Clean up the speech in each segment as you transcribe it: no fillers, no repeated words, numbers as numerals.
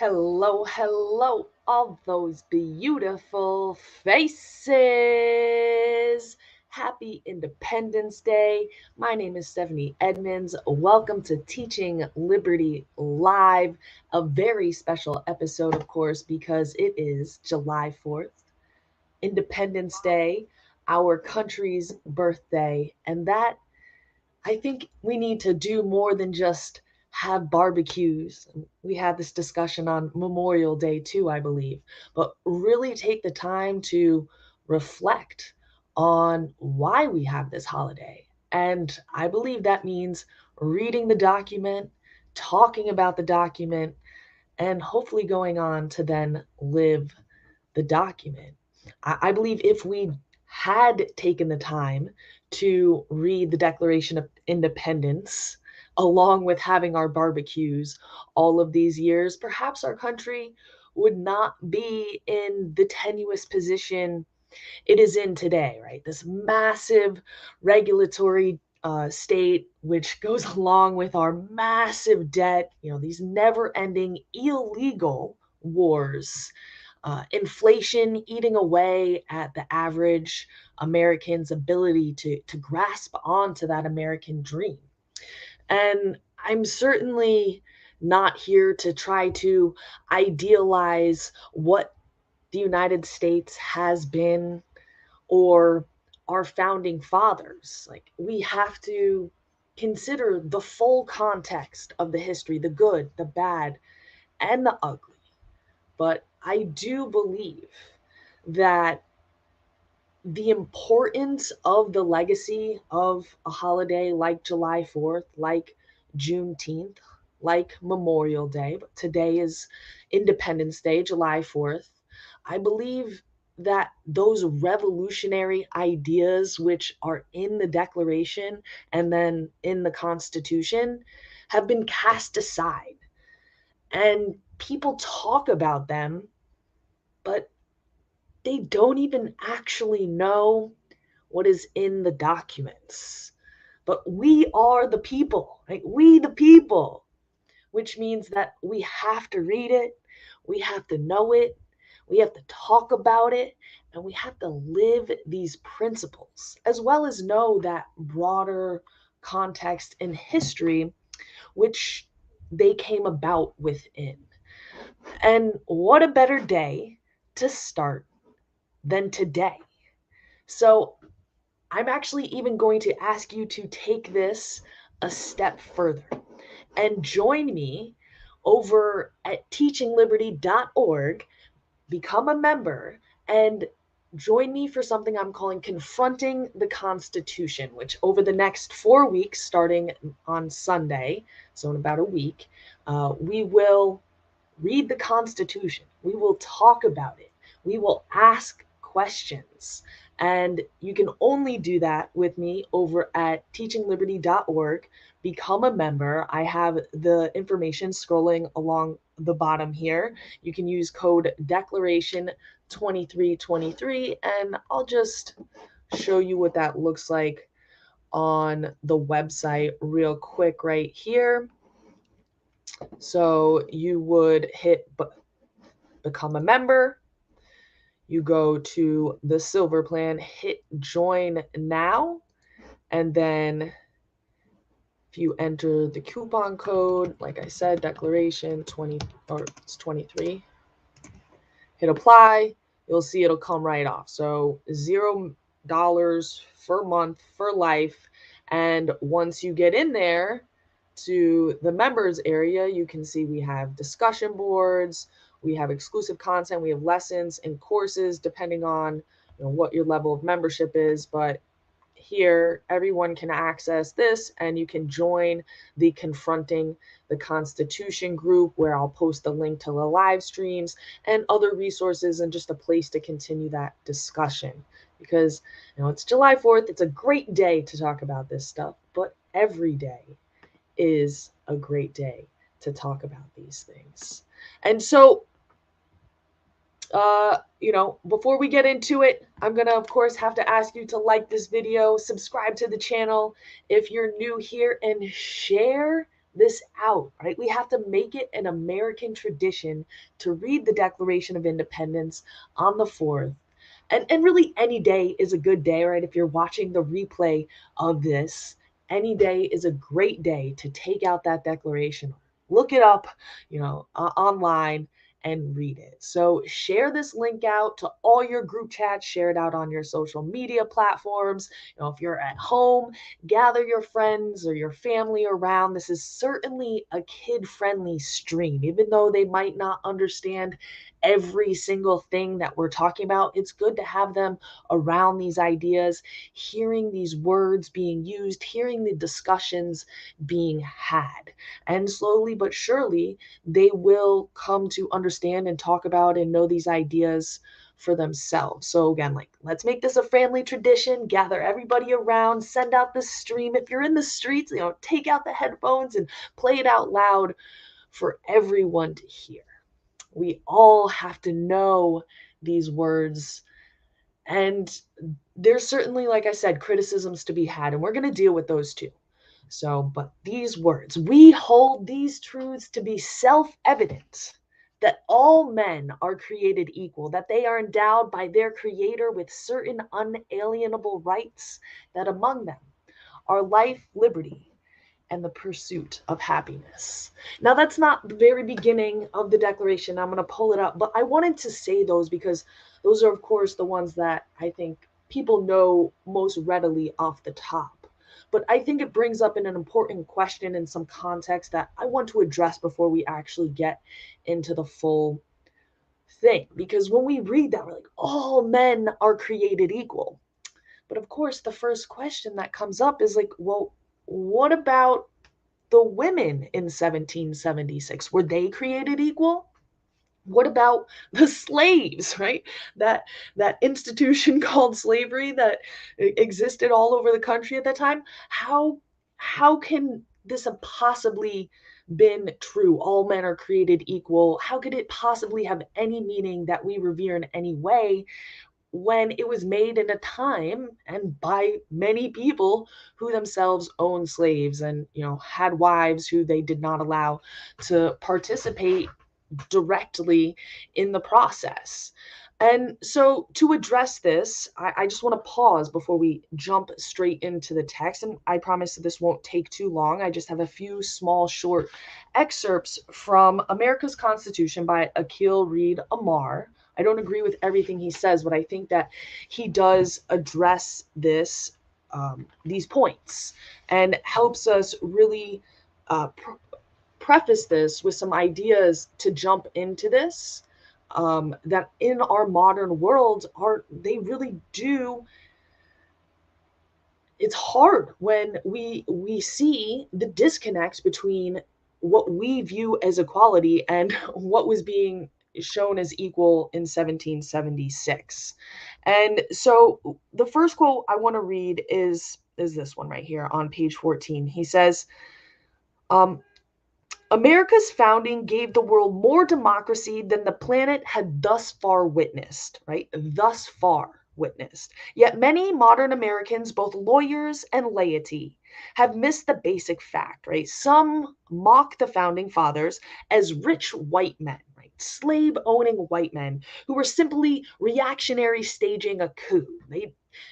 Hello, hello, all those beautiful faces. Happy Independence Day. My name is Stephanie Edmonds. Welcome to Teaching Liberty Live, a very special episode, of course, because it is July 4th, Independence Day, our country's birthday. And that I think we need to do more than just have barbecues. We had this discussion on Memorial Day too, I believe, but really take the time to reflect on why we have this holiday. And I believe that means reading the document, talking about the document, and hopefully going on to then live the document. I believe if we had taken the time to read the Declaration of Independence, along with having our barbecues all of these years, perhaps our country would not be in the tenuous position it is in today, right? This massive regulatory state, which goes along with our massive debt, these never ending illegal wars, inflation eating away at the average American's ability to grasp onto that American dream. And I'm certainly not here to try to idealize what the United States has been or our founding fathers. Like, we have to consider the full context of the history, the good, the bad, and the ugly. But I do believe that the importance of the legacy of a holiday like July 4th, like Juneteenth, like Memorial Day, but today is Independence Day, July 4th. I believe that those revolutionary ideas, which are in the Declaration and then in the Constitution, have been cast aside. And people talk about them, but they don't even actually know what is in the documents. But we are the people, right? We the people, which means that we have to read it, we have to know it, we have to talk about it, and we have to live these principles, as well as know that broader context and history which they came about within. And what a better day to start than today. So I'm actually even going to ask you to take this a step further and join me over at teachingliberty.org, become a member, and join me for something I'm calling Confronting the Constitution, which over the next 4 weeks, starting on Sunday, so in about a week, we will read the Constitution. We will talk about it. We will ask questions. And you can only do that with me over at teachingliberty.org. Become a member. I have the information scrolling along the bottom here. You can use code Declaration 2323, and I'll just show you what that looks like on the website real quick right here. So you would hit become a member. You go to the silver plan, hit join now, and then if you enter the coupon code, like I said, Declaration 20 or it's 23, hit apply, you'll see it'll come right off. So $0 per month for life. And once you get in there to the members area, you can see we have discussion boards, we have exclusive content, we have lessons and courses depending on what your level of membership is. But here, everyone can access this, and you can join the Confronting the Constitution group, where I'll post the link to the live streams and other resources, and just a place to continue that discussion. Because it's July 4th, it's a great day to talk about this stuff, but every day is a great day to talk about these things. And so before we get into it, I'm going to, of course, have to ask you to like this video, subscribe to the channel if you're new here, and share this out, right? We have to make it an American tradition to read the Declaration of Independence on the 4th. And really, any day is a good day, right? If you're watching the replay of this, any day is a great day to take out that declaration, look it up, online and read it. So share this link out to all your group chats, share it out on your social media platforms. If you're at home, gather your friends or your family around. This is certainly a kid-friendly stream, even though they might not understand every single thing that we're talking about. It's good to have them around these ideas, hearing these words being used, hearing the discussions being had. And slowly but surely, they will come to understand and talk about and know these ideas for themselves. So again, let's make this a family tradition, gather everybody around, send out the stream. If you're in the streets, take out the headphones and play it out loud for everyone to hear. We all have to know these words. And there's certainly, like I said, criticisms to be had, and we're going to deal with those too. So, but these words, we hold these truths to be self-evident, that all men are created equal, that they are endowed by their Creator with certain unalienable rights, that among them are life, liberty, and the pursuit of happiness. Now, that's not the very beginning of the Declaration. I'm going to pull it up, but I wanted to say those because those are, of course, the ones that I think people know most readily off the top. But I think it brings up an important question in some context that I want to address before we actually get into the full thing. Because when we read that, we're like, all men are created equal. But of course, the first question that comes up is like, well, what about the women in 1776? Were they created equal? What about the slaves, right? That institution called slavery that existed all over the country at that time. How can this have possibly been true? All men are created equal. How could it possibly have any meaning that we revere in any way when it was made in a time and by many people who themselves owned slaves and had wives who they did not allow to participate directly in the process? And so to address this, I just want to pause before we jump straight into the text. And I promise that this won't take too long. I just have a few small, short excerpts from America's Constitution by Akil Reed Amar. I don't agree with everything he says, but I think that he does address these points, and helps us really preface this with some ideas to jump into this, that in our modern world they really do. It's hard when we see the disconnect between what we view as equality and what was being shown as equal in 1776. And so the first quote I want to read is this one right here on page 14. He says, America's founding gave the world more democracy than the planet had thus far witnessed, right? Thus far witnessed. Yet many modern Americans, both lawyers and laity, have missed the basic fact, right? Some mock the founding fathers as rich white men, right? Slave-owning white men who were simply reactionary staging a coup.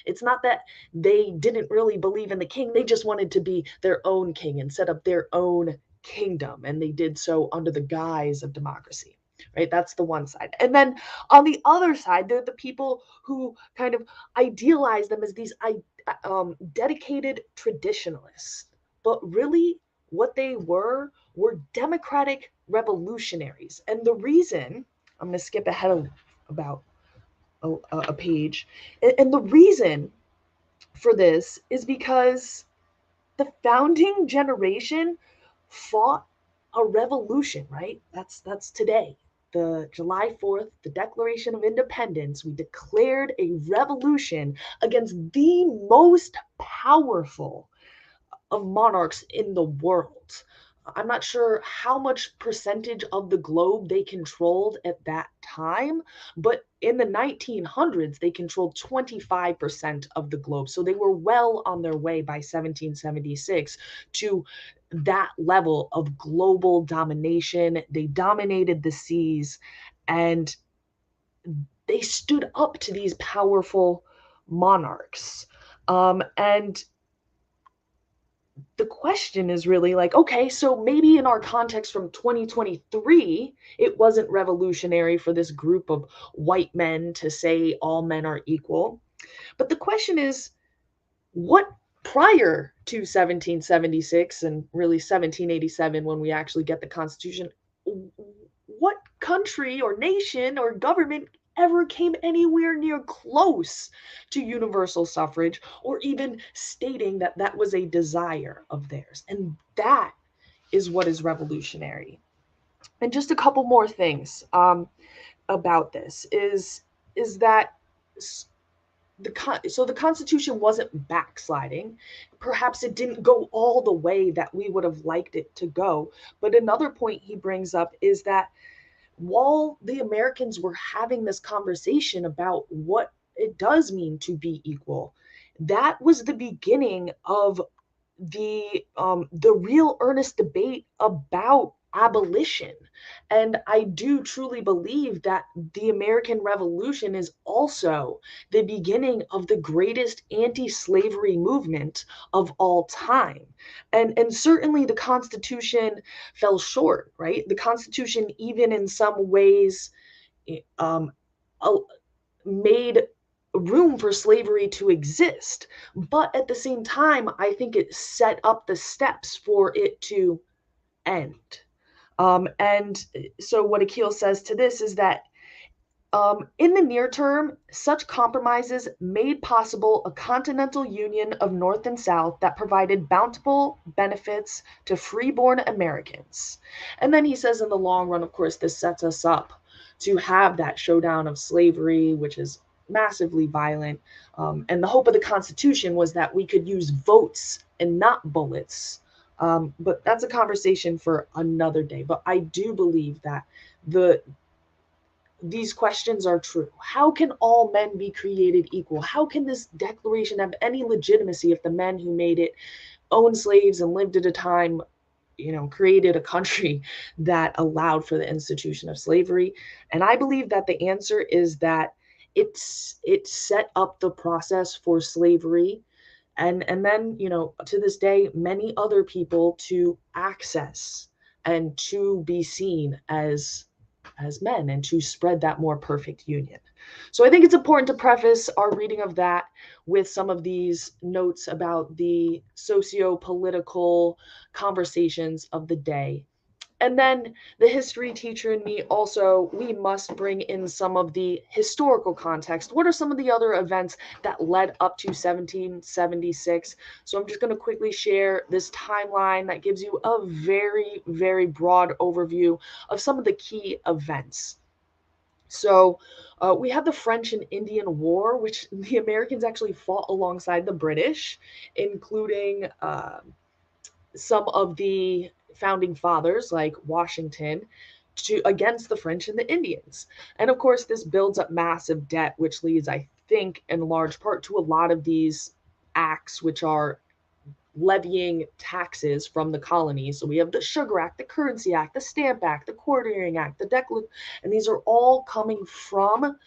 It's not that they didn't really believe in the king. They just wanted to be their own king and set up their own kingdom, and they did so under the guise of democracy, right? That's the one side. And then on the other side, they're the people who kind of idealize them as these dedicated traditionalists, but really what they were democratic revolutionaries. And the reason, I'm going to skip ahead of about a page, and the reason for this is because the founding generation fought a revolution, right? That's today. The July 4th, the Declaration of Independence, we declared a revolution against the most powerful of monarchs in the world. I'm not sure how much percentage of the globe they controlled at that time, but in the 1900s, they controlled 25% of the globe. So they were well on their way by 1776 to that level of global domination. They dominated the seas, and they stood up to these powerful monarchs. And the question is really like, okay, so maybe in our context from 2023, it wasn't revolutionary for this group of white men to say all men are equal. But the question is, what prior to 1776 and really 1787, when we actually get the Constitution, what country or nation or government ever came anywhere near close to universal suffrage or even stating that that was a desire of theirs? And that is what is revolutionary. And just a couple more things about this is that the Constitution wasn't backsliding. Perhaps it didn't go all the way that we would have liked it to go. But another point he brings up is that while the Americans were having this conversation about what it does mean to be equal, that was the beginning of the real earnest debate about abolition. And I do truly believe that the American Revolution is also the beginning of the greatest anti-slavery movement of all time. And certainly the Constitution fell short, right? The Constitution, even in some ways, um, made room for slavery to exist. But at the same time, I think it set up the steps for it to end. And so, what Akil says to this is that in the near term, such compromises made possible a continental union of North and South that provided bountiful benefits to freeborn Americans. And then he says, in the long run, of course, this sets us up to have that showdown of slavery, which is massively violent. And the hope of the Constitution was that we could use votes and not bullets. But that's a conversation for another day. But I do believe that these questions are true. How can all men be created equal? How can this declaration have any legitimacy if the men who made it owned slaves and lived at a time, created a country that allowed for the institution of slavery? And I believe that the answer is that it set up the process for slavery, and then to this day many other people to access and to be seen as men and to spread that more perfect union. So I think it's important to preface our reading of that with some of these notes about the socio-political conversations of the day. And then the history teacher in me also, we must bring in some of the historical context. What are some of the other events that led up to 1776? So I'm just going to quickly share this timeline that gives you a very, very broad overview of some of the key events. So we have the French and Indian War, which the Americans actually fought alongside the British, including some of the founding fathers like Washington against the French and the Indians. And of course, this builds up massive debt, which leads, I think, in large part to a lot of these acts, which are levying taxes from the colonies. So we have the Sugar Act, the Currency Act, the Stamp Act, the Quartering Act, the Declaration, and these are all coming from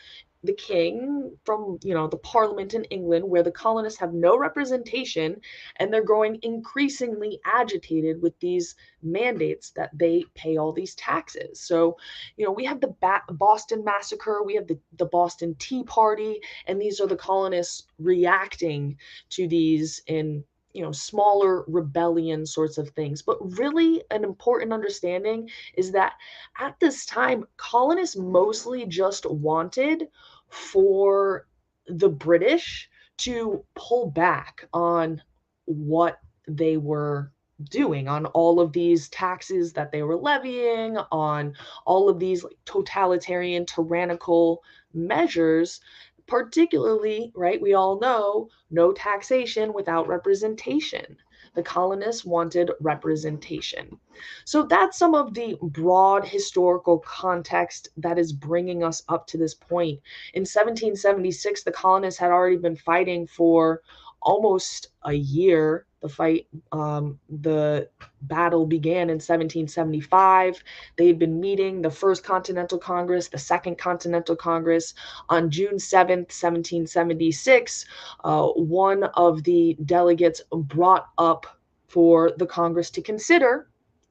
the king, from the parliament in England, where the colonists have no representation, and they're growing increasingly agitated with these mandates that they pay all these taxes. So we have the Boston Massacre, we have the Boston Tea Party, and these are the colonists reacting to these in smaller rebellion sorts of things. But really an important understanding is that at this time, colonists mostly just wanted for the British to pull back on what they were doing, on all of these taxes that they were levying, on all of these totalitarian, tyrannical measures. Particularly, right, we all know no taxation without representation. The colonists wanted representation. So that's some of the broad historical context that is bringing us up to this point. In 1776, the colonists had already been fighting for almost a year. The battle began in 1775. They had been meeting, the First Continental Congress, the Second Continental Congress, on June 7th, 1776. One of the delegates brought up for the Congress to consider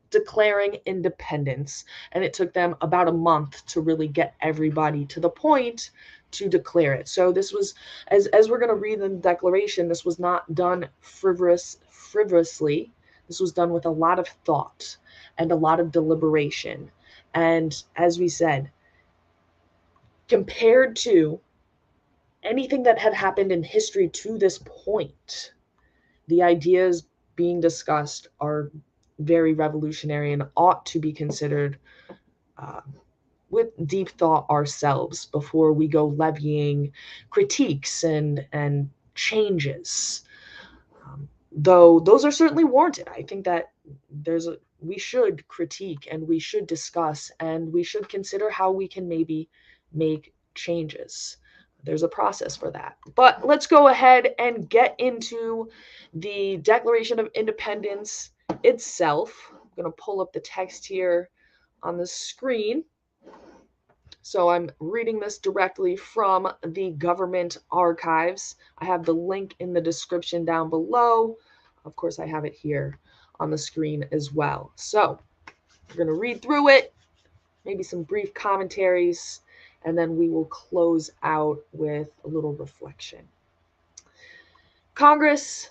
declaring independence, and it took them about a month to really get everybody to the point to declare it. So this was, as we're going to read in the Declaration, this was not done frivolously. This was done with a lot of thought and a lot of deliberation. And as we said, compared to anything that had happened in history to this point, the ideas being discussed are very revolutionary and ought to be considered with deep thought ourselves before we go levying critiques and changes. Though those are certainly warranted. I think that we should critique and we should discuss and we should consider how we can maybe make changes. There's a process for that. But let's go ahead and get into the Declaration of Independence itself. I'm going to pull up the text here on the screen. So I'm reading this directly from the government archives. I have the link in the description down below. Of course, I have it here on the screen as well. So we're going to read through it, maybe some brief commentaries, and then we will close out with a little reflection. Congress,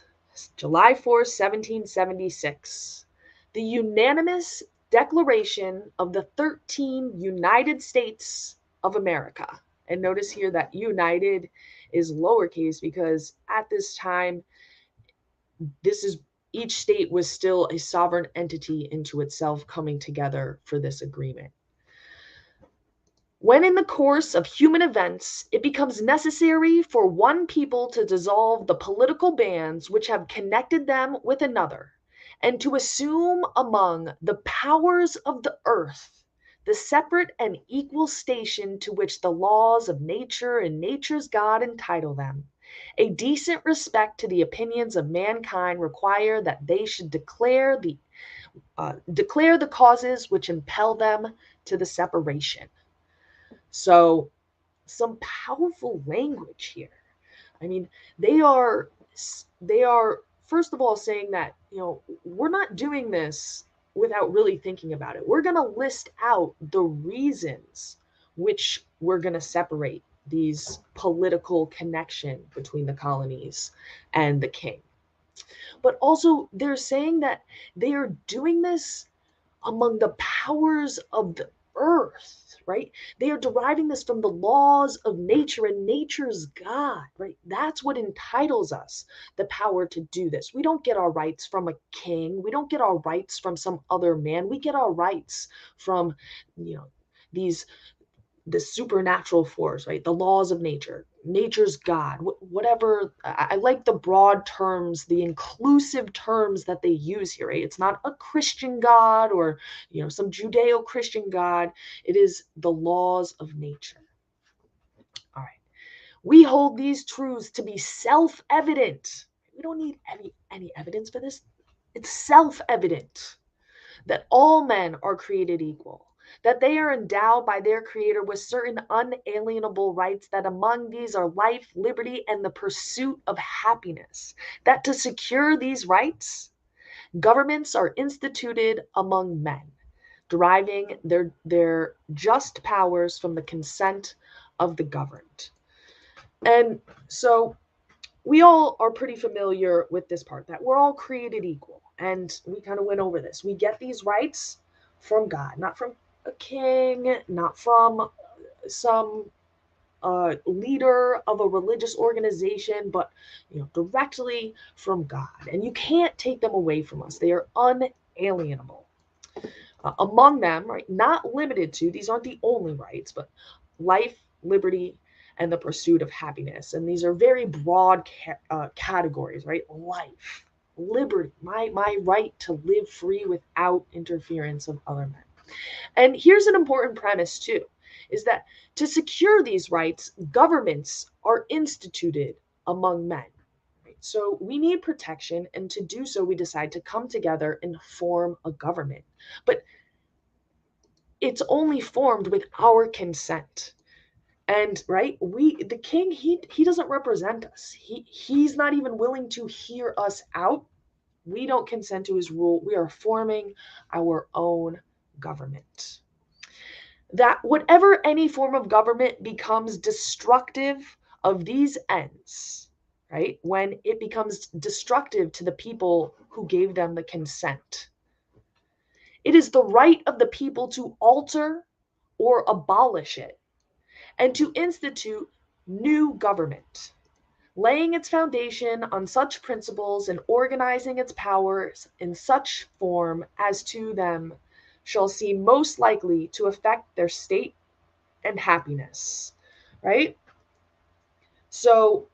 July 4th, 1776. The unanimous Declaration of the 13 United States of America. And notice here that united is lowercase because at this time, each state was still a sovereign entity into itself coming together for this agreement. When in the course of human events, it becomes necessary for one people to dissolve the political bands which have connected them with another, and to assume among the powers of the earth the separate and equal station to which the laws of nature and nature's God entitle them, a decent respect to the opinions of mankind require that they should declare the causes which impel them to the separation. So some powerful language here. I mean, they are first of all saying that, we're not doing this without really thinking about it. We're going to list out the reasons which we're going to separate these political connection between the colonies and the king. But also they're saying that they are doing this among the powers of the earth, right? They are deriving this from the laws of nature and nature's God, right? That's what entitles us the power to do this. We don't get our rights from a king. We don't get our rights from some other man. We get our rights from, the supernatural force, right? The laws of nature, nature's God, whatever. I like the broad terms, the inclusive terms that they use here, right? It's not a Christian God or, some Judeo-Christian God. It is the laws of nature. All right. We hold these truths to be self-evident. We don't need any evidence for this. It's self-evident that all men are created equal, that they are endowed by their Creator with certain unalienable rights, that among these are life, liberty, and the pursuit of happiness, that to secure these rights, governments are instituted among men, deriving their just powers from the consent of the governed. And so we all are pretty familiar with this part, that we're all created equal. And we kind of went over this. We get these rights from God, not from a king, not from some leader of a religious organization, but directly from God. And you can't take them away from us. They are unalienable. Among them, right, not limited to, these aren't the only rights, but life, liberty, and the pursuit of happiness. And these are very broad categories, right? Life, liberty, my right to live free without interference of other men. And here's an important premise too, is that to secure these rights, governments are instituted among men. Right? So we need protection, and to do so, we decide to come together and form a government. But it's only formed with our consent. And right, the king, he doesn't represent us. He's not even willing to hear us out. We don't consent to his rule. We are forming our own government. That whatever any form of government becomes destructive of these ends, right? When it becomes destructive to the people who gave them the consent, it is the right of the people to alter or abolish it and to institute new government, laying its foundation on such principles and organizing its powers in such form as to them shall seem most likely to affect their state and happiness, right? So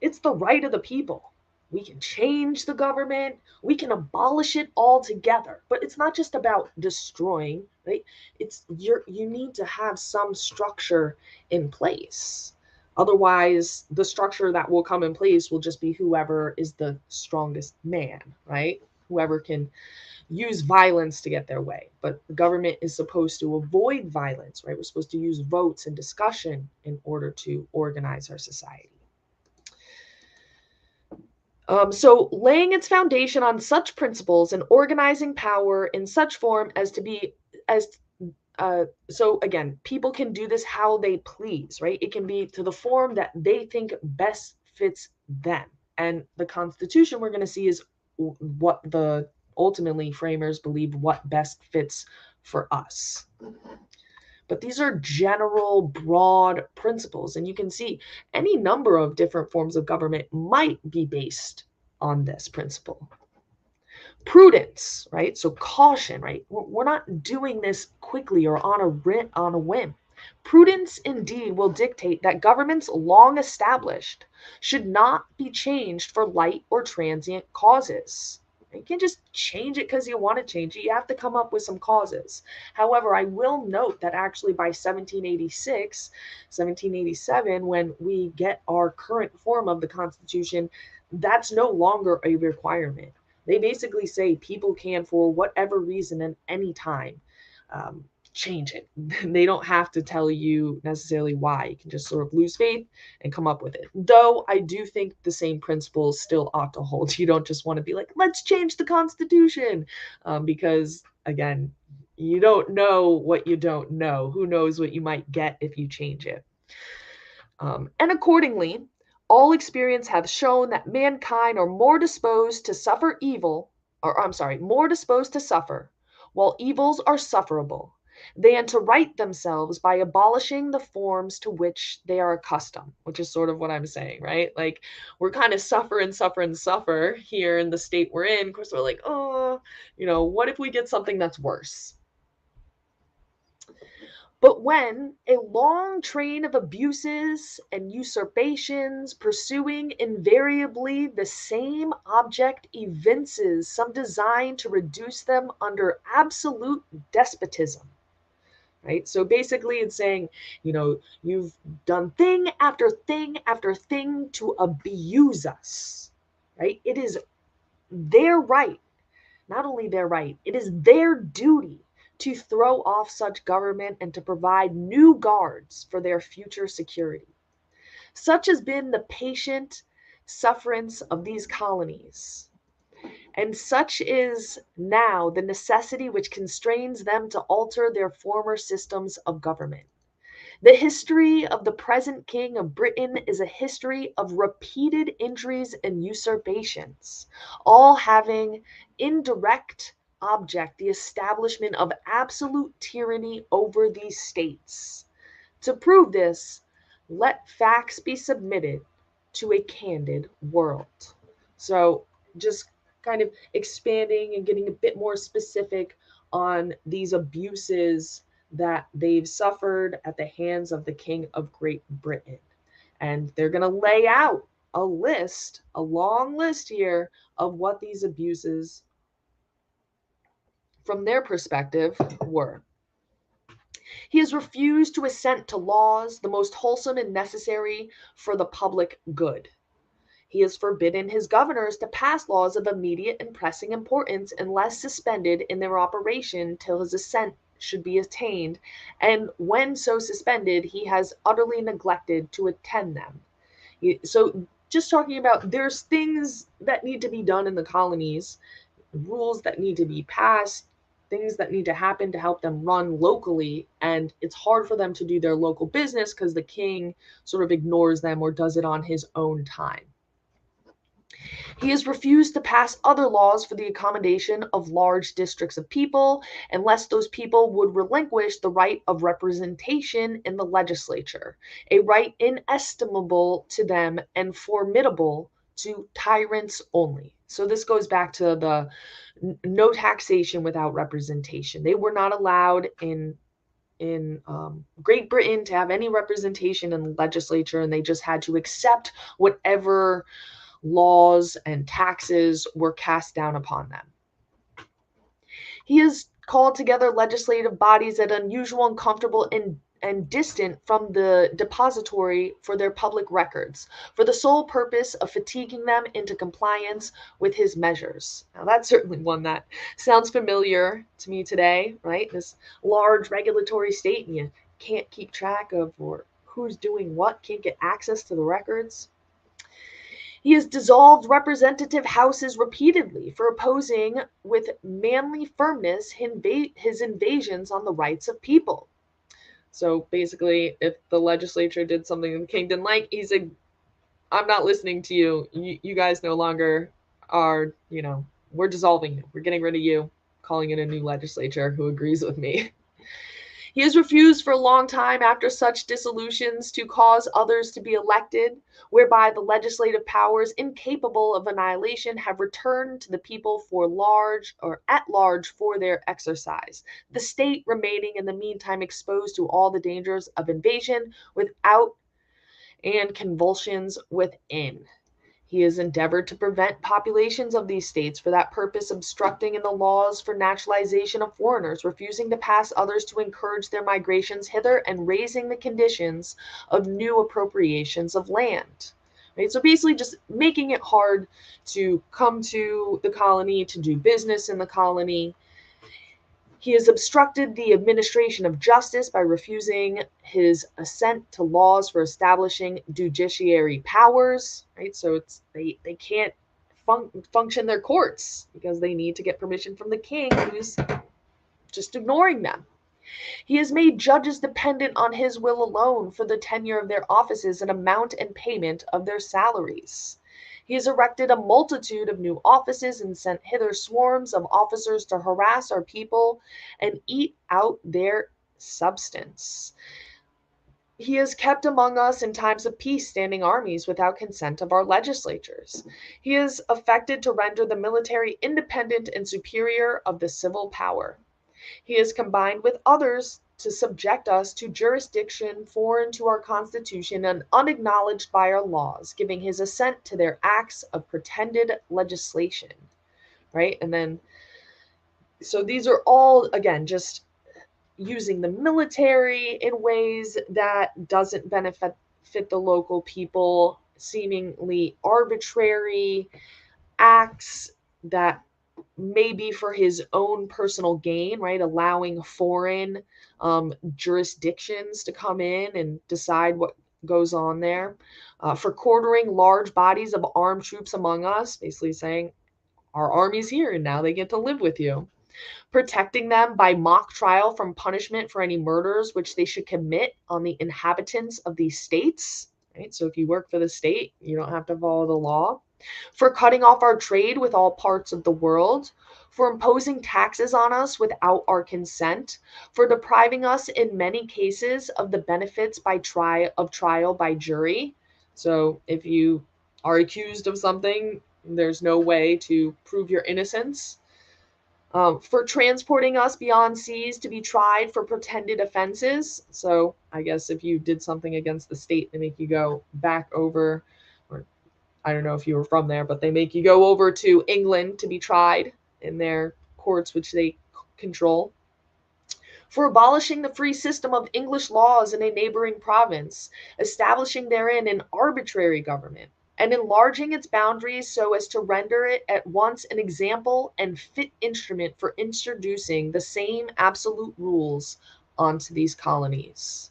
it's the right of the people. We can change the government, we can abolish it altogether, but it's not just about destroying, right? You need to have some structure in place. Otherwise, the structure that will come in place will just be whoever is the strongest man, right? Whoever can use violence to get their way. But the government is supposed to avoid violence, right? We're supposed to use votes and discussion in order to organize our society. So laying its foundation on such principles and organizing power in such form as to be as so again, people can do this how they please, right? It can be to the form that they think best fits them. And the Constitution we're going to see is what the ultimately framers believe what best fits for us. But these are general, broad principles, and you can see any number of different forms of government might be based on this principle. Prudence, right? So caution, right? We're not doing this quickly or on a whim. Prudence indeed will dictate that governments long established should not be changed for light or transient causes. You can't just change it because you want to change it. You have to come up with some causes. However, I will note that actually by 1786, 1787, when we get our current form of the Constitution, that's no longer a requirement. They basically say people can, for whatever reason at any time, change it. They don't have to tell you necessarily why. You can just sort of lose faith and come up with it. Though I do think the same principles still ought to hold. You don't just want to be like, let's change the Constitution, because again, you don't know what you don't know. Who knows what you might get if you change it? And accordingly, all experience hath shown that mankind are more disposed to suffer evil, or I'm sorry, more disposed to suffer, while evils are sufferable, than to right themselves by abolishing the forms to which they are accustomed, which is sort of what I'm saying, right? Like, we're kind of suffer here in the state we're in. Of course, we're like, oh, what if we get something that's worse? But when a long train of abuses and usurpations, pursuing invariably the same object, evinces some design to reduce them under absolute despotism, right? So basically it's saying, you've done thing after thing after thing to abuse us, right? It is their right, not only their right, it is their duty to throw off such government and to provide new guards for their future security. Such has been the patient sufferance of these colonies, and such is now the necessity which constrains them to alter their former systems of government. The history of the present King of Britain is a history of repeated injuries and usurpations, all having indirect object the establishment of absolute tyranny over these states. To prove this, let facts be submitted to a candid world. So just kind of expanding and getting a bit more specific on these abuses that they've suffered at the hands of the King of Great Britain. And they're going to lay out a long list here of what these abuses from their perspective were. He has refused to assent to laws the most wholesome and necessary for the public good. He has forbidden his governors to pass laws of immediate and pressing importance unless suspended in their operation till his assent should be attained, and when so suspended, he has utterly neglected to attend them. So, just talking about there's things that need to be done in the colonies, rules that need to be passed, things that need to happen to help them run locally, and it's hard for them to do their local business because the king sort of ignores them or does it on his own time. He has refused to pass other laws for the accommodation of large districts of people unless those people would relinquish the right of representation in the legislature, a right inestimable to them and formidable to tyrants only. So this goes back to the no taxation without representation. They were not allowed in Great Britain to have any representation in the legislature, and they just had to accept whatever laws and taxes were cast down upon them. He has called together legislative bodies that unusual, uncomfortable, and distant from the depository for their public records, for the sole purpose of fatiguing them into compliance with his measures. Now, that's certainly one that sounds familiar to me today, right? This large regulatory state, and you can't keep track of or who's doing what, can't get access to the records. He has dissolved representative houses repeatedly for opposing with manly firmness his invasions on the rights of people. So basically, if the legislature did something the king didn't like, he said, I'm not listening to you. You guys no longer are, we're dissolving you. We're getting rid of you, calling in a new legislature who agrees with me. He has refused for a long time after such dissolutions to cause others to be elected, whereby the legislative powers incapable of annihilation have returned to the people at large for their exercise, the state remaining in the meantime exposed to all the dangers of invasion without and convulsions within. He has endeavored to prevent populations of these states for that purpose, obstructing in the laws for naturalization of foreigners, refusing to pass others to encourage their migrations hither, and raising the conditions of new appropriations of land. Right? So basically just making it hard to come to the colony, to do business in the colony. He has obstructed the administration of justice by refusing his assent to laws for establishing judiciary powers, right? So they can't function their courts because they need to get permission from the king, who's just ignoring them. He has made judges dependent on his will alone for the tenure of their offices and amount and payment of their salaries. He has erected a multitude of new offices and sent hither swarms of officers to harass our people and eat out their substance. He has kept among us in times of peace standing armies without consent of our legislatures. He has affected to render the military independent and superior of the civil power. He has combined with others to subject us to jurisdiction foreign to our Constitution and unacknowledged by our laws, giving his assent to their acts of pretended legislation, right? And then, so these are all, again, just using the military in ways that doesn't benefit the local people, seemingly arbitrary acts that maybe for his own personal gain, right? Allowing foreign jurisdictions to come in and decide what goes on there. For quartering large bodies of armed troops among us, basically saying, our army's here and now they get to live with you. Protecting them by mock trial from punishment for any murders which they should commit on the inhabitants of these states. Right? So if you work for the state, you don't have to follow the law. For cutting off our trade with all parts of the world, for imposing taxes on us without our consent, for depriving us in many cases of the benefits of trial by jury. So if you are accused of something, there's no way to prove your innocence. For transporting us beyond seas to be tried for pretended offenses. So I guess if you did something against the state, they make you go back over, or I don't know if you were from there, but they make you go over to England to be tried in their courts, which they control. For abolishing the free system of English laws in a neighboring province, establishing therein an arbitrary government. and enlarging its boundaries so as to render it at once an example and fit instrument for introducing the same absolute rules onto these colonies.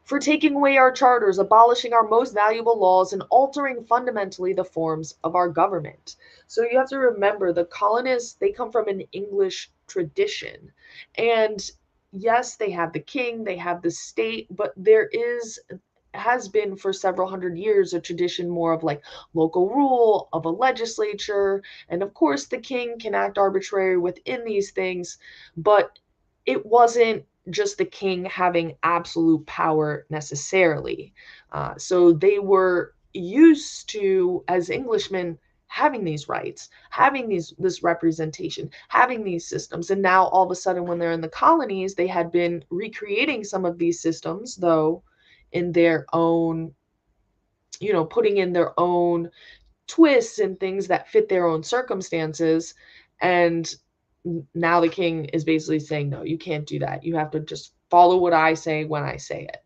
For taking away our charters, abolishing our most valuable laws, and altering fundamentally the forms of our government. So you have to remember the colonists, they come from an English tradition. And yes, they have the king, they have the state, but there has been for several hundred years a tradition more of like local rule, of a legislature, and of course the king can act arbitrary within these things, but it wasn't just the king having absolute power necessarily. So they were used to, as Englishmen, having these rights, having this representation, having these systems. And now all of a sudden, when they're in the colonies, they had been recreating some of these systems, though in their own, putting in their own twists and things that fit their own circumstances. And now the king is basically saying, no, you can't do that. You have to just follow what I say when I say it.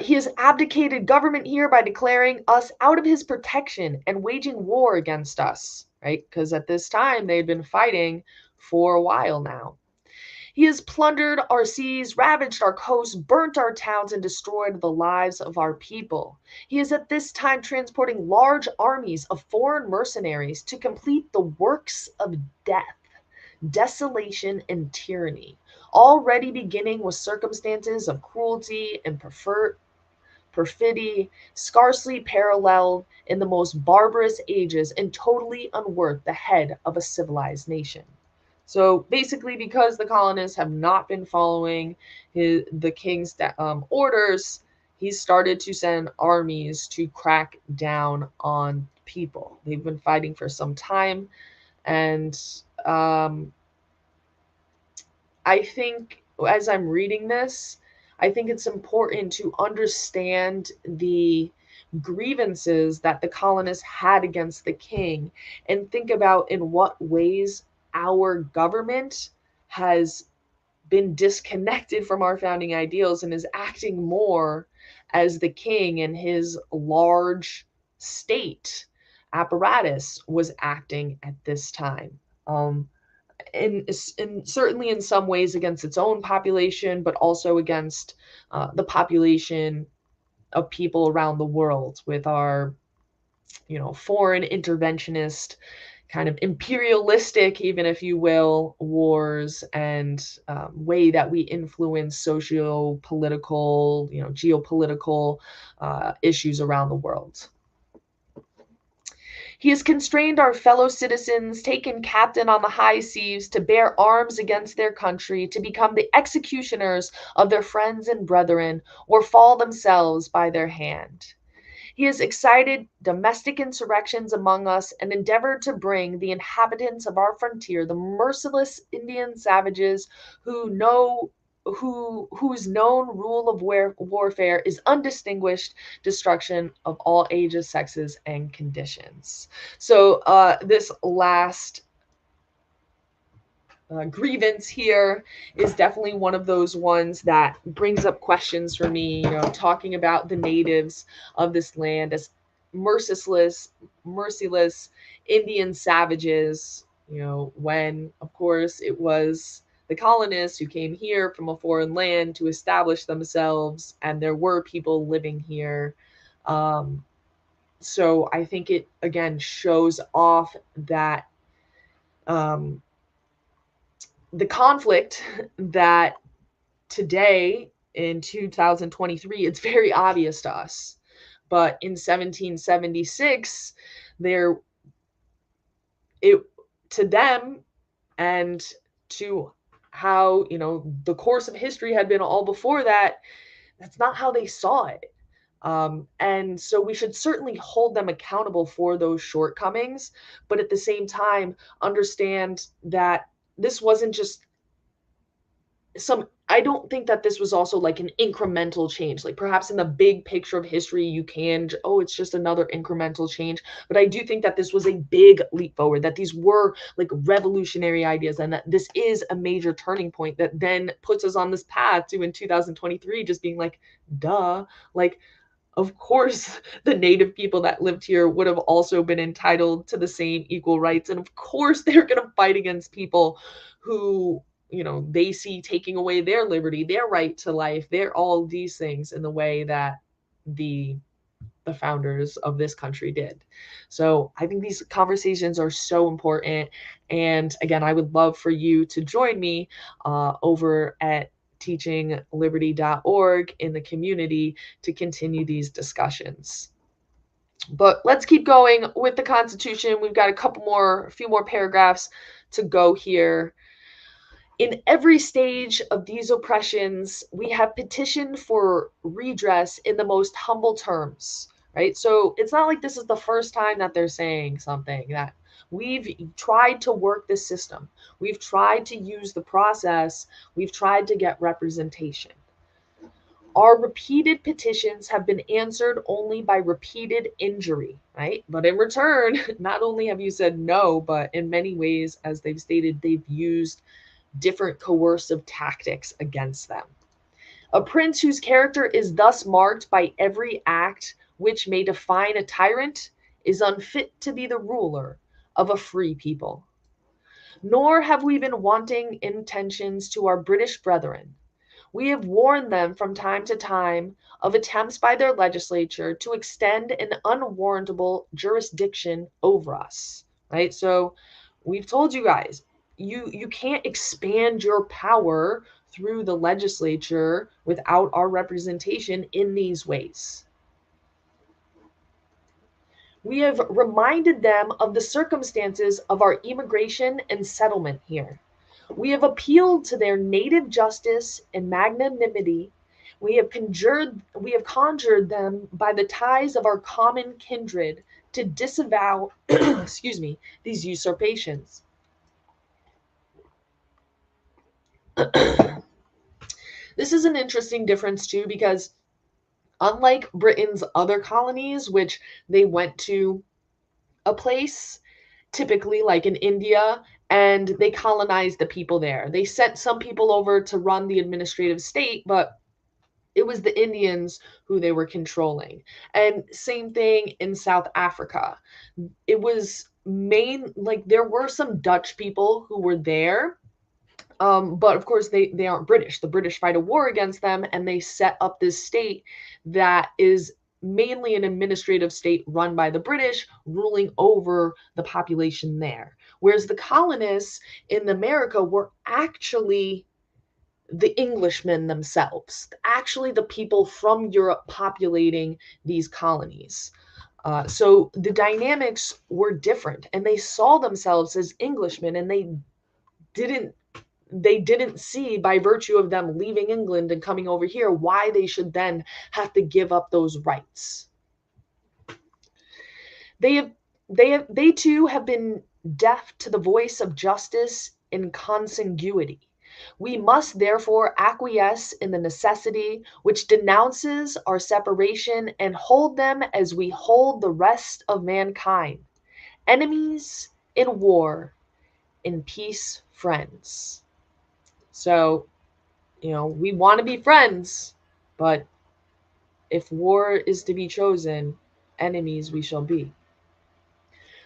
He has abdicated government here by declaring us out of his protection and waging war against us, right? Because at this time they'd been fighting for a while now. He has plundered our seas, ravaged our coasts, burnt our towns, and destroyed the lives of our people. He is at this time transporting large armies of foreign mercenaries to complete the works of death, desolation, and tyranny, already beginning with circumstances of cruelty and perfidy, scarcely paralleled in the most barbarous ages and totally unworth the head of a civilized nation. So basically, because the colonists have not been following the king's orders, he started to send armies to crack down on people. They've been fighting for some time, and I think as I'm reading this, I think it's important to understand the grievances that the colonists had against the king and think about in what ways our government has been disconnected from our founding ideals and is acting more as the king and his large state apparatus was acting at this time. And certainly in some ways against its own population, but also against the population of people around the world with our, foreign interventionist, kind of imperialistic, even if you will, wars and way that we influence socio-political, geopolitical issues around the world. He has constrained our fellow citizens, taken captain on the high seas, to bear arms against their country, to become the executioners of their friends and brethren, or fall themselves by their hand. He has excited domestic insurrections among us and endeavored to bring the inhabitants of our frontier, the merciless Indian savages whose known rule of warfare is undistinguished destruction of all ages, sexes, and conditions. So this last grievance here is definitely one of those ones that brings up questions for me, talking about the natives of this land as merciless Indian savages, when of course it was the colonists who came here from a foreign land to establish themselves, and there were people living here. So I think it again shows off that the conflict that today in 2023, it's very obvious to us. But in 1776, to them and to how, the course of history had been all before that, that's not how they saw it. And so we should certainly hold them accountable for those shortcomings, but at the same time, understand that this wasn't just I don't think that this was also like an incremental change. Like perhaps in the big picture of history, it's just another incremental change. But I do think that this was a big leap forward, that these were like revolutionary ideas, and that this is a major turning point that then puts us on this path to in 2023 just being like, duh, like Of course, the native people that lived here would have also been entitled to the same equal rights. And of course, they're going to fight against people who, they see taking away their liberty, their right to life, their all these things in the way that the founders of this country did. So I think these conversations are so important. And again, I would love for you to join me over at teachingliberty.org in the community to continue these discussions. But let's keep going with the Constitution. We've got a few more paragraphs to go here. In every stage of these oppressions, we have petitioned for redress in the most humble terms, right? So it's not like this is the first time that they're saying something, that we've tried to work this system. We've tried to use the process. We've tried to get representation. Our repeated petitions have been answered only by repeated injury, right? But in return, not only have you said no, but in many ways, as they've stated, they've used different coercive tactics against them. A prince whose character is thus marked by every act which may define a tyrant is unfit to be the ruler of a free people. Nor have we been wanting intentions to our British brethren. We have warned them from time to time of attempts by their legislature to extend an unwarrantable jurisdiction over us, right? So we've told you guys, you can't expand your power through the legislature without our representation in these ways. We have reminded them of the circumstances of our immigration and settlement here. We have appealed to their native justice and magnanimity. We have conjured them by the ties of our common kindred to disavow, these usurpations. This is an interesting difference too, because unlike Britain's other colonies, which they went to a place, typically like in India, and they colonized the people there. They sent some people over to run the administrative state, but it was the Indians who they were controlling. And same thing in South Africa. It was there were some Dutch people who were there. But of course, they aren't British. The British fight a war against them, and they set up this state that is mainly an administrative state run by the British, ruling over the population there. Whereas the colonists in America were actually the Englishmen themselves, actually the people from Europe populating these colonies. So the dynamics were different, and they saw themselves as Englishmen, and they didn't see, by virtue of them leaving England and coming over here, why they should then have to give up those rights. They too have been deaf to the voice of justice in consanguinity. We must therefore acquiesce in the necessity which denounces our separation and hold them as we hold the rest of mankind, enemies in war, in peace friends. So, we want to be friends, but if war is to be chosen, enemies we shall be.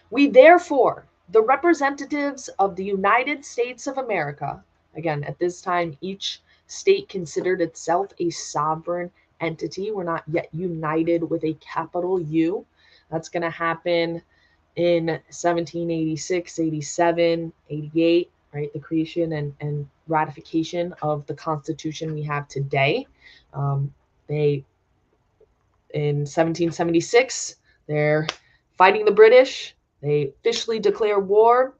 We therefore, the representatives of the United States of America, again, at this time, each state considered itself a sovereign entity. We're not yet united with a capital U. That's going to happen in 1786, 87, 88, right? The creation and ratification of the Constitution we have today. In 1776, they're fighting the British. They officially declare war,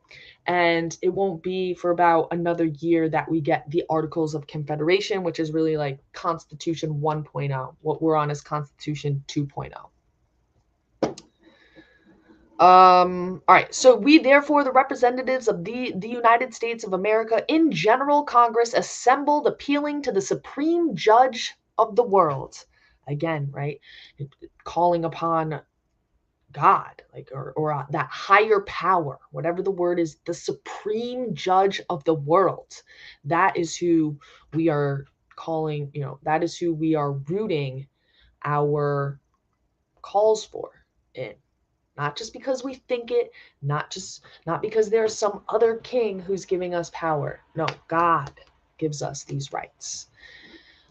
and it won't be for about another year that we get the Articles of Confederation, which is really like Constitution 1.0. What we're on is Constitution 2.0. All right. So we, therefore, the representatives of the United States of America in General Congress, assembled, appealing to the Supreme Judge of the world. Again, right? Calling upon God, or that higher power, whatever the word is, the Supreme Judge of the world. That is who we are calling, that is who we are rooting our calls for it. Not just because we think it, not because there's some other king who's giving us power. No, God gives us these rights.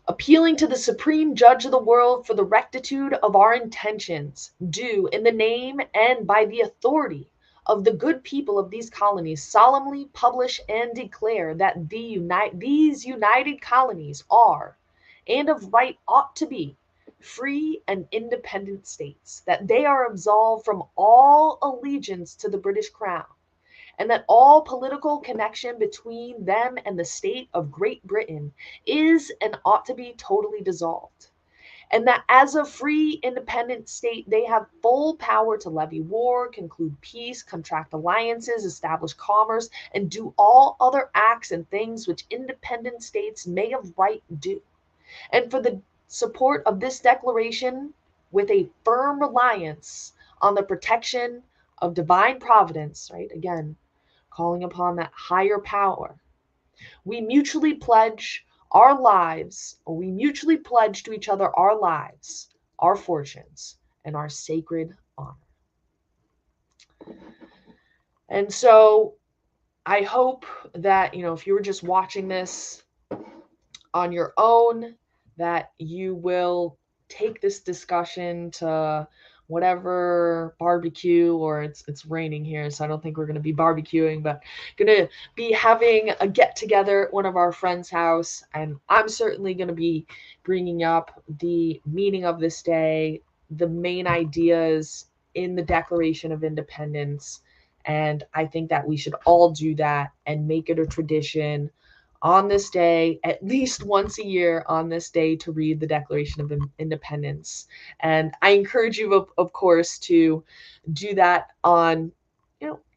Appealing to the supreme judge of the world for the rectitude of our intentions, do, in the name and by the authority of the good people of these colonies, solemnly publish and declare that these united colonies are, and of right ought to be, free and independent states, that they are absolved from all allegiance to the British Crown, and that all political connection between them and the state of Great Britain is and ought to be totally dissolved, and that as a free, independent state, they have full power to levy war, conclude peace, contract alliances, establish commerce, and do all other acts and things which independent states may of right do. And for the support of this declaration, with a firm reliance on the protection of divine providence, right? Again, calling upon that higher power, we mutually pledge our lives, or we mutually pledge to each other our lives, our fortunes, and our sacred honor. And so I hope that, if you were just watching this on your own, that you will take this discussion to whatever barbecue, or it's raining here, so I don't think we're going to be barbecuing, but going to be having a get together at one of our friends' house. And I'm certainly going to be bringing up the meaning of this day, the main ideas in the Declaration of Independence. And I think that we should all do that and make it a tradition on this day, at least once a year on this day, to read the Declaration of Independence. And I encourage you, of course, to do that on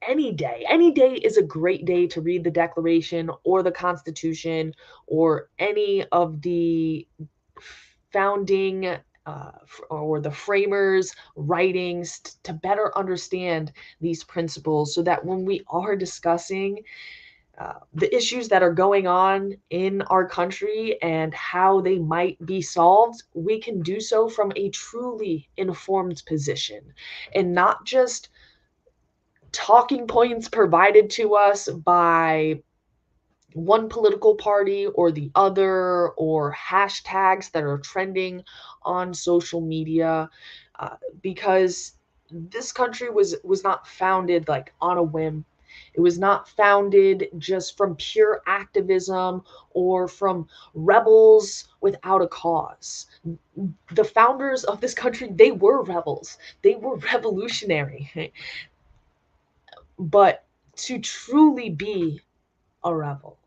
any day. Any day is a great day to read the Declaration or the Constitution or any of the founding or the framers' writings to better understand these principles, so that when we are discussing the issues that are going on in our country and how they might be solved, we can do so from a truly informed position, and not just talking points provided to us by one political party or the other, or hashtags that are trending on social media, because this country was not founded like on a whim. It was not founded just from pure activism or from rebels without a cause. The founders of this country, they were rebels. They were revolutionary. But to truly be a rebel,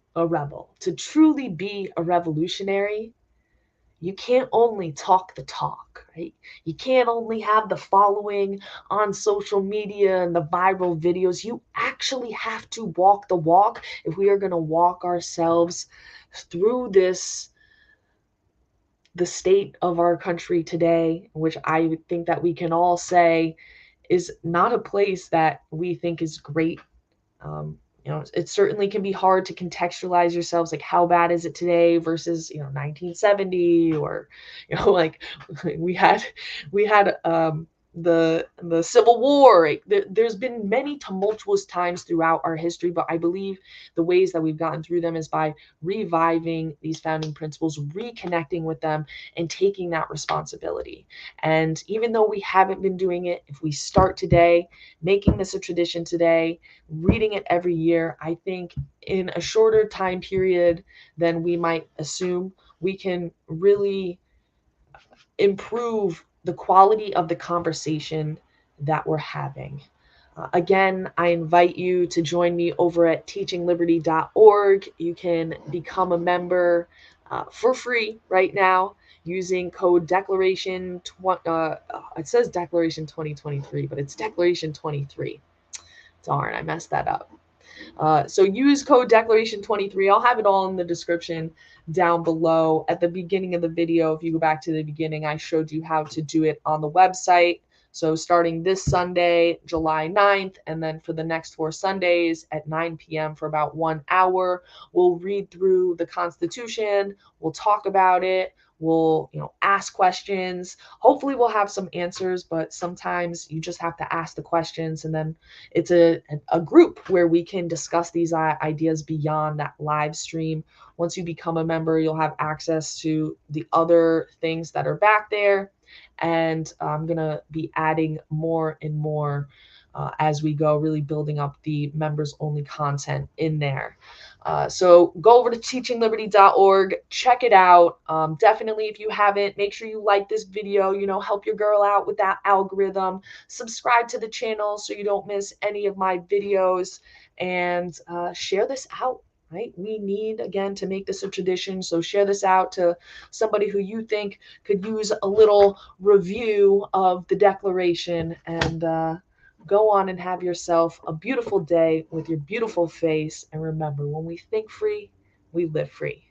to truly be a revolutionary, you can't only talk the talk, right? You can't only have the following on social media and the viral videos. You actually have to walk the walk if we are going to walk ourselves through the state of our country today, which I think that we can all say is not a place that we think is great. It certainly can be hard to contextualize yourselves, like how bad is it today versus 1970, or like we had the Civil War, right? There's been many tumultuous times throughout our history, but I believe the ways that we've gotten through them is by reviving these founding principles, reconnecting with them, and taking that responsibility. And even though we haven't been doing it, if we start today, making this a tradition today, reading it every year, I think in a shorter time period than we might assume, we can really improve the quality of the conversation that we're having. Again, I invite you to join me over at teachingliberty.org. You can become a member for free right now using code Declaration. It says Declaration 2023, but it's Declaration 23. Darn, I messed that up. So use code Declaration 23. I'll have it all in the description down below. At the beginning of the video, if you go back to the beginning, I showed you how to do it on the website. So starting this Sunday, July 9th, and then for the next 4 Sundays at 9 p.m. for about 1 hour, we'll read through the Constitution, we'll talk about it, we'll, ask questions. Hopefully we'll have some answers, but sometimes you just have to ask the questions, and then it's a group where we can discuss these ideas beyond that live stream. Once you become a member, you'll have access to the other things that are back there. And I'm going to be adding more and more as we go, really building up the members only content in there. So go over to teachingliberty.org, check it out. Definitely, if you haven't, make sure you like this video, help your girl out with that algorithm. Subscribe to the channel so you don't miss any of my videos, and share this out. Right? We need, again, to make this a tradition. So share this out to somebody who you think could use a little review of the Declaration, and go on and have yourself a beautiful day with your beautiful face. And remember, when we think free, we live free.